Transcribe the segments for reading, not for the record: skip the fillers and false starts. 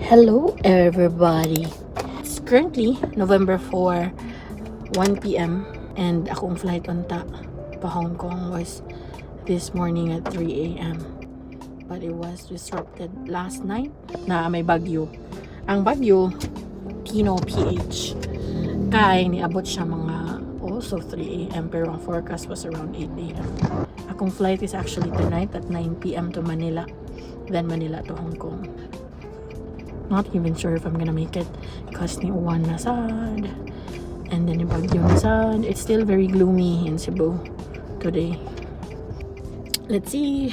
Hello everybody! It's currently November 4, 1 p.m. and akong flight unta pa Hong Kong was this morning at 3 a.m. But it was disrupted last night na may bagyo. Ang bagyo, Tino PH. Kaya niabot siya mga also 3 a.m. pero ang forecast was around 8 a.m. Akong flight is actually tonight at 9 p.m. to Manila. Then Manila to Hong Kong. Not even sure if I'm gonna make it because ni uwan na sad and then yung bagyo na sad. It's still very gloomy in Cebu today. Let's see.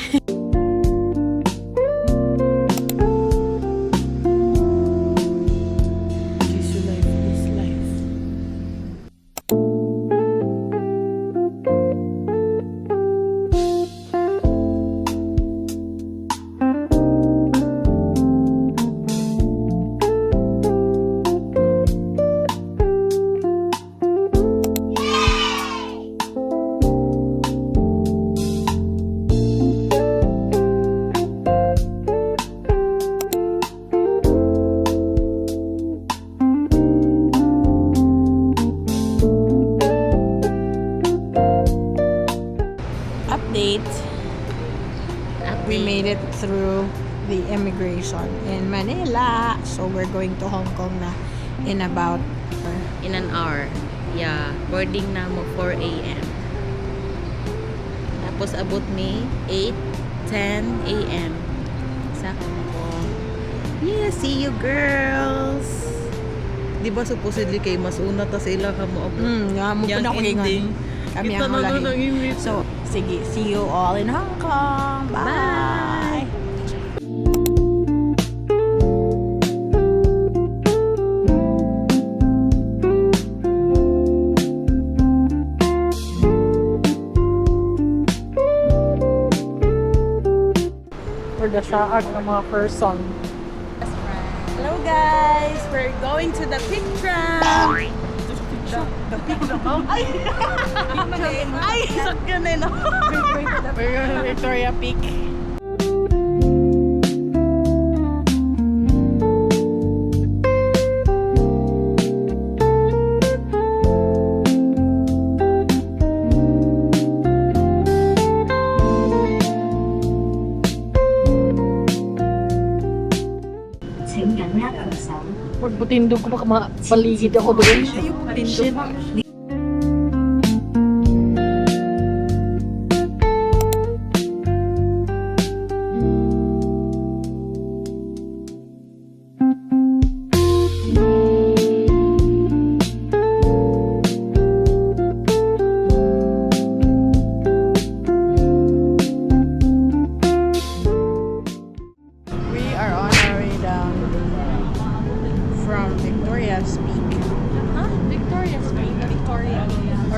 We made it through the immigration in Manila. So we're going to Hong Kong na in about in an hour. Yeah, boarding na mo 4 a.m. Tapos abot me 8:10 a.m. sa Hong Kong. Yeah, see you girls. Di ba supposedly kay mas una ta sa ila ka mo abot? mo po na ko ending. Kami ang lahi. So, sige, see you all in Hong Kong. Bye! For the shaag ng mga person. Hello guys! We're going to the Peak Tram! The Peak Tram? Ay! Ay! Sakyan eh, no? We're going to Victoria Peak. Pagputindog ko baka mapaligid ako doon. Shit.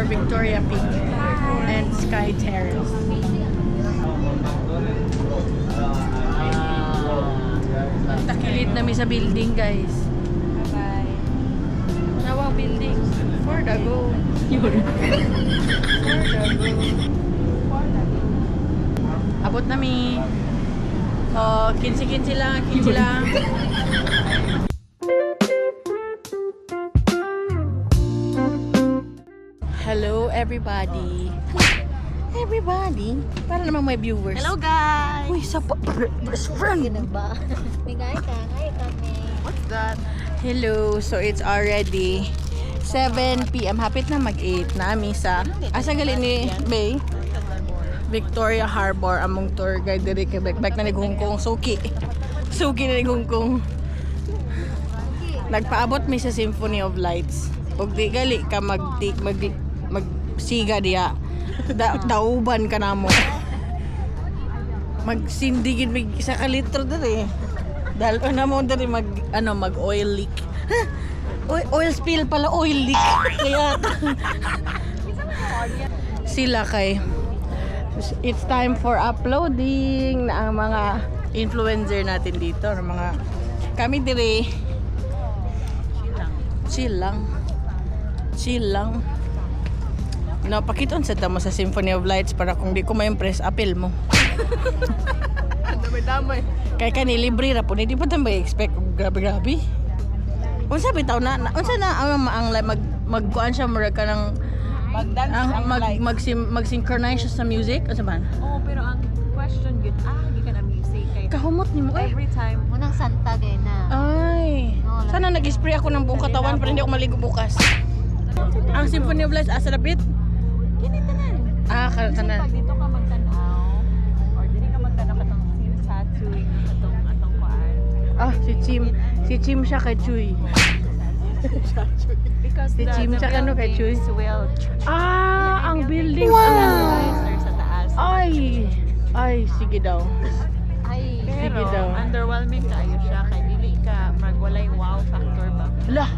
Victoria Peak and Sky Terrace. Takilid namin sa building, guys. Bye-bye. Nawang building. For the go. Abot namin. Oh, 15 lang. Hello everybody. Para namang may viewers. Hello guys. Uy, sa best friend. Ba? Bigay ka, kami. What's that? Hello. So it's already 7 p.m. Hapit na mag-8 na misa. Asa gali ni Bay? Victoria Harbor among tour guide diri kay back na ni Hong Kong. Suki na ni Hong Kong. Nagpaabot mi sa Symphony of Lights. Ug di gali ka magsiga diya. Dauban ka na mo. Magsindigin sa kalitro dali. Dahil na mo dali mag oil leak. Oil spill pala, oil leak. Kaya sila kay it's time for uploading na ang mga influencer natin dito, ng mga kami dire chill lang. Napakiton sa tamo sa Symphony of Lights para kung di ko ma-impress, apel mo. Damay-damay. Kaya ka nilibre ra po, hindi pa tayo expect grabe-grabe. Unsa bitaw na, unsa na ang magkuan siya mura ka ng Mag-dance ang like. mag-synchronize siya sa music, unsa man? Oo, pero ang question yun, hindi ka na music. Kay Kahumot nimo ay. every time, Unang Santa gay na. Ay. Sana nag-spray ako ng buong katawan para hindi ako maligo bukas. Ang Symphony of Lights asa dapit? kinitanan. Kada Pag tanan. dito ka magtanaw, or dili ka magtanaw katong tattooing atong kuan. Si Chim siya kay Chuy. Because Si Jim the tsaka ano kay Chuy? buildings will Ang building. riser sa taas. Ay, sige daw. Ay, Sige Pero daw. underwhelming kayo siya kay dili ka magwalay wow factor ba? Lah,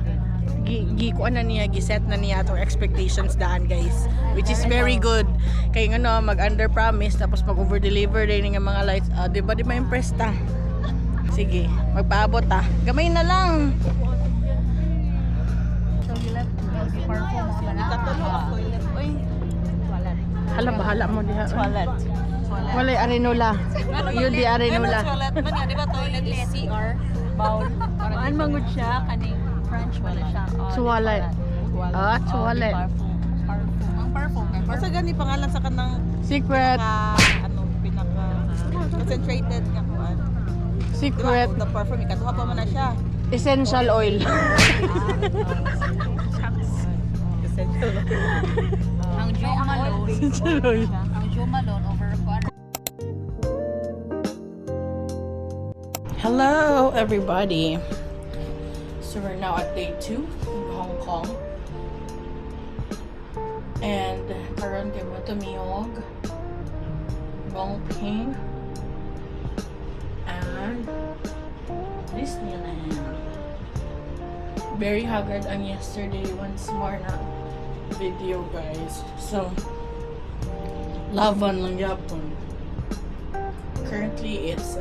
kuan na niya, giset na niya atong expectations daan guys. Which is very good. Kay nga mag-under promise tapos mag-over deliver din ng mga lights. Di ba ma-impress ta? Sige, magpaabot ta. Gamay na lang. so you left the perfume mo ba na? Uy, toilet. Hala, bahala mo diha. Toilet. Walay arenola. Yun di arenola. Toilet man nga, di ba toilet is CR? Bowl. Maan mangod siya, kaning French wala siya. Toilet. Toilet. Ang perfume. Basta gani pangalan sa kanang Secret. pinaka concentrated nga kuan. Secret. The perfume ikatuha pa man na siya. Essential oil. Ang Jo Malone. Essential oil. Ang Jo Malone over kuan. Hello, everybody. So we're now at day 2 in Hong Kong. And karon kay mo tumiyog, Gongping, and Disneyland. Very haggard ang yesterday once more na video, guys. So, laban lang yapon. Currently, it's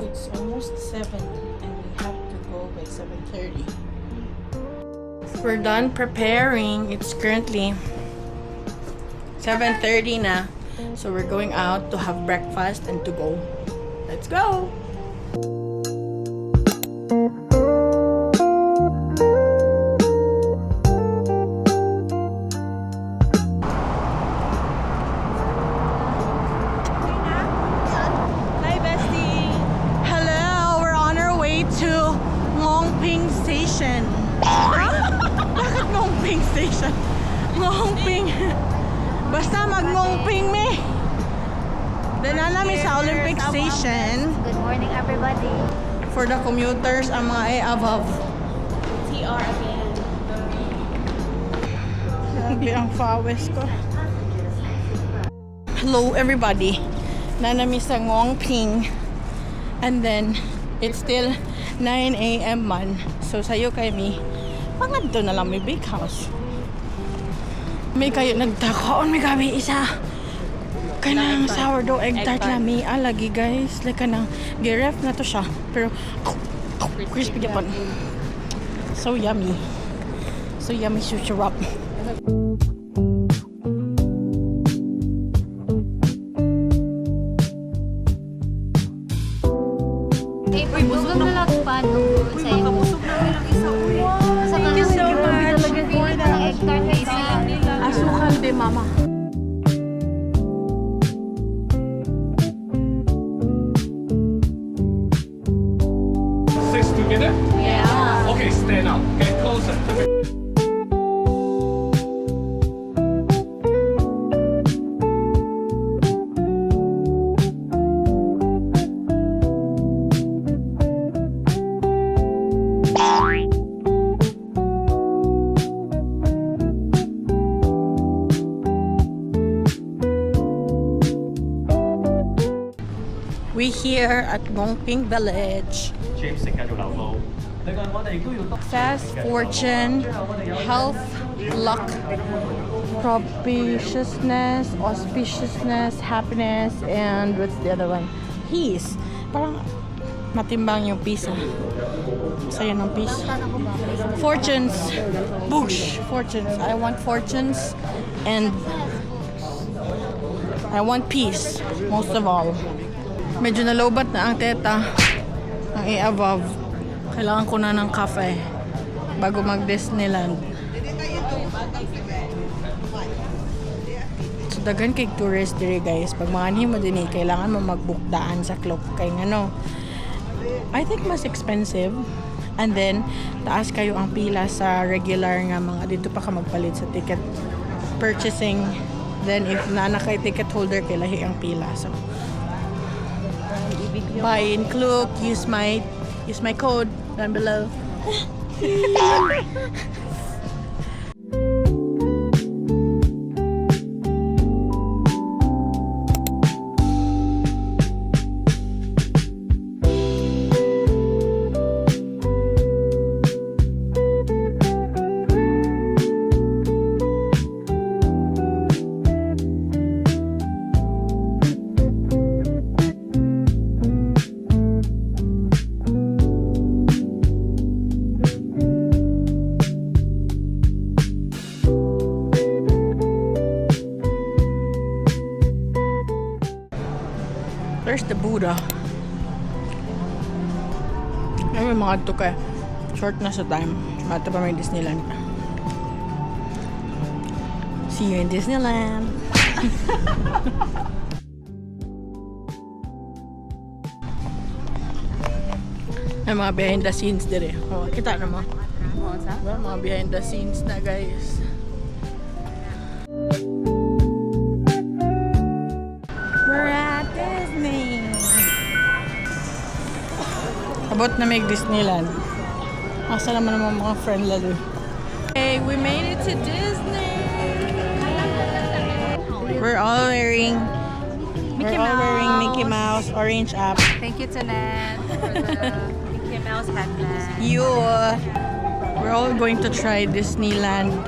it's almost 7 and we have to go by 7:30. We're done preparing. It's currently 7:30 na. So we're going out to have breakfast and to go. Let's go! Hi bestie. Hello! We're on our way to Ngongping Station. Bakit Ngongping Station? Ngongping. Basta mag-Ngongping me. Dala namin sa Olympic Station. Good morning everybody. For the commuters, ang mga above. TR again. Grabe ang fawes ko. Hello everybody. Nanami sa Ngongping. And then, it's still 9 a.m. man. So, sayo kay mi, pangadto na lang may big house. May kayo nagtakaon, may gabi isa. Kanang sourdough egg tart lami. Lagi guys. Like kanang, giref na to siya. Pero, crispy gapan. So yummy. So yummy sushi-wrap. Eh, pagbugan na lang pa nung sa'yo. Makabusog na nilang isa ulit. Sa Thank you so much. egg tart na isa. Asukal de mama. Six together? Yeah. Okay, stand up. Get closer. We here at Ngongping Village. James 繼續留步。另外，我哋都要 Success, fortune, health, luck, propitiousness, auspiciousness, happiness, and what's the other one? Peace. Parang matimbang yung peace. Saya ng peace. Fortunes. Boosh. Fortunes. I want fortunes and I want peace most of all. Medyo nalobat na ang teta. Ang i-above. Kailangan ko na ng cafe bago mag-Disneyland. So, daghan kay tourist diri guys. Pag mga mo din kailangan mo magbukdaan sa clock. Kaya ano, I think mas expensive. And then, taas kayo ang pila sa regular nga mga dito pa ka magpalit sa ticket purchasing. Then, if naana kay ticket holder, kailahi ang pila. So, buy in Klook, use my code down below. There's the Buddha. May mga ito kaya short na sa time. Mata pa may Disneyland. See you in Disneyland. May mga behind the scenes dire. Oh, kita na mo. Mga behind the scenes na guys. We're at Disney. Abot na may Disneyland. Asa naman ang mga friend lalo. Hey, we made it to Disney. We're all wearing Mickey Mouse orange app. Thank you to Ned for the Mickey Mouse headband. We're all going to try Disneyland.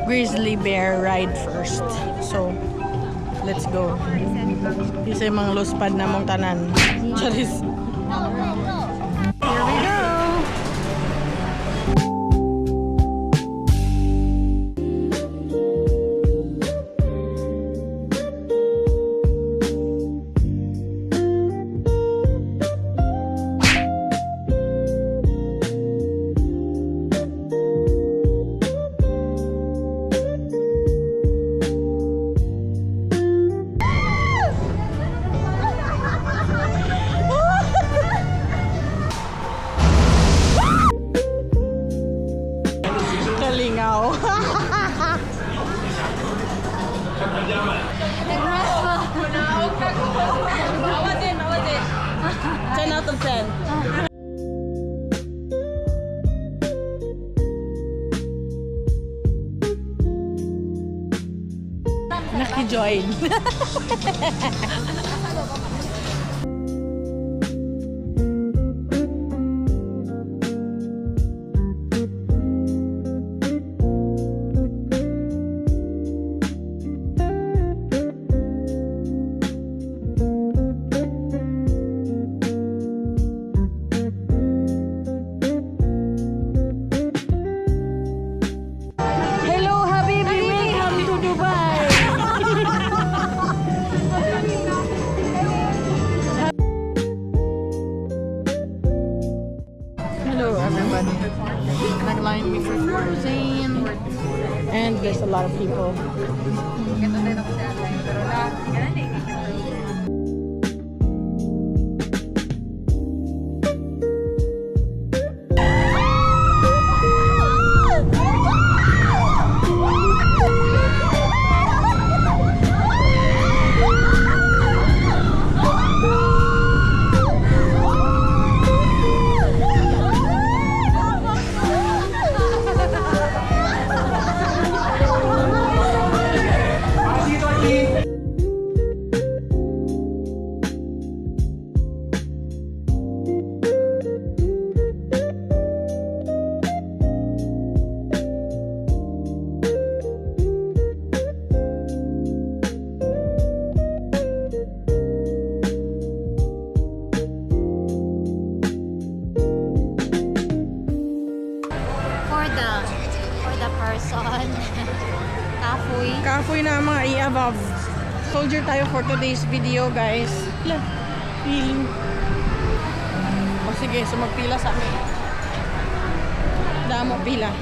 Grizzly Bear ride first. So, let's go. Isa yung mga luspad na mong tanan. Charis. Here we go! Kalingaw. Awa din. 10 out of 10. Naki-join. Hello, Habibi. Welcome to Dubai. Hello, everybody. Nag-line me for Frozen. And there's a lot of people. For the person. Kafoy. Kafoy na mga i-above. Soldier tayo for today's video, guys. Feeling. O sige, so magpila sa amin. Damo pila.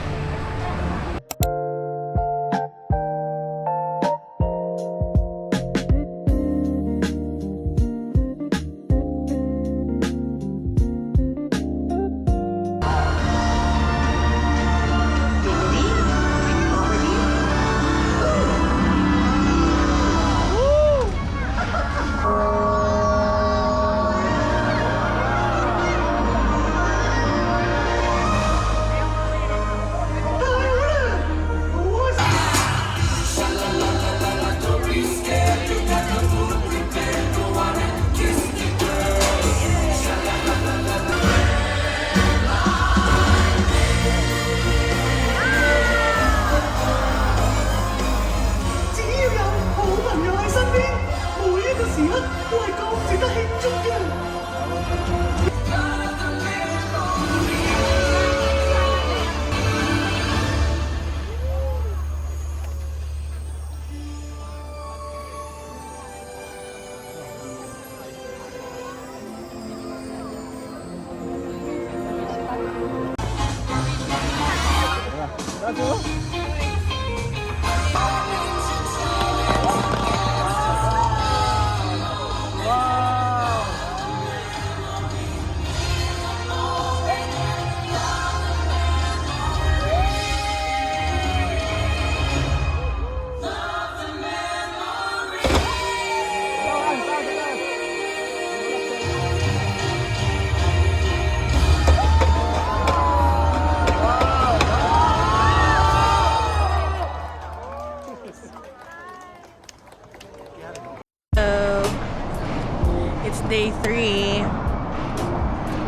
It's day 3.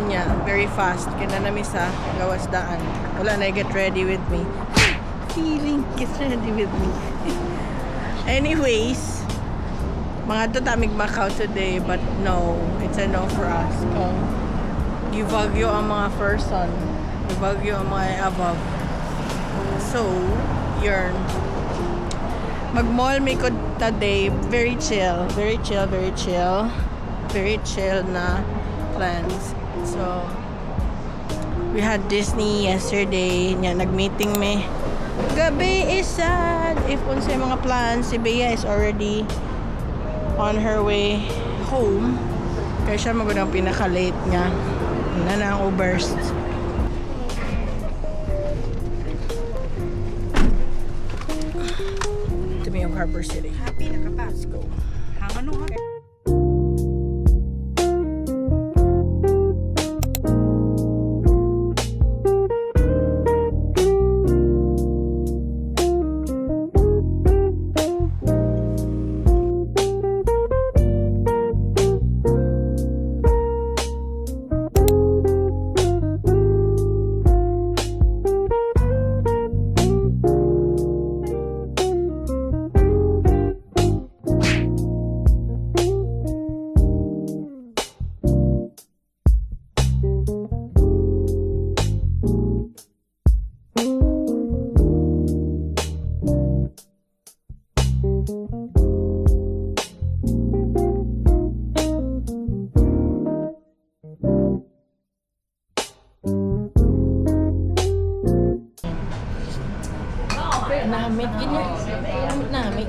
Yeah, very fast. Kaya na sa gawas daan. Wala na, get ready with me. Feeling, get ready with me. Anyways, mga tatamig Macau today, but no, it's a no for us. Gibagyo ang mga person. Gibagyo ang mga above. So, yun. Mag-mall may ko today. Very chill. Very chill, very chill. Very chill na plans. So, we had Disney yesterday. Nya, nag-meeting me. Gabi is sad. If unsay mga plans, si Bea is already on her way home. Kaya siya magandang pinaka-late niya. Na ang Ubers. Ito may yung Harbor City. Happy na ka pa. Let's go. Hangan nung ha. Namit gini. Namit.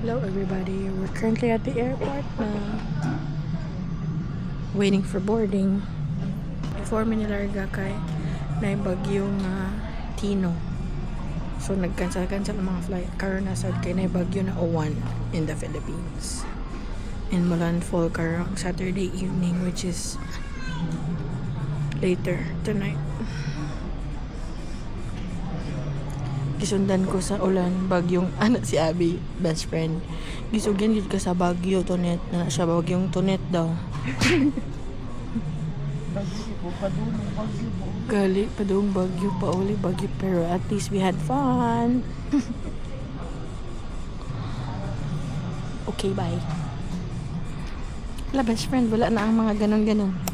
Hello everybody, we're currently at the airport na waiting for boarding. Before mi nilarga kay na bagyong Tino. So nag-cancel ang mga flight. Karon na sad kay na bagyo na O1 in the Philippines. And malandfall karong Saturday evening, which is later tonight. Gisundan ko sa ulan bagyong anak si Abby, best friend. Gisugyan gid ka sa Bagyo Tonet na siya bagyong Tonet daw. Gali pa doong Baguio, pauli Baguio, pero at least we had fun. Okay, bye. Wala, best friend, wala na ang mga ganon-ganon.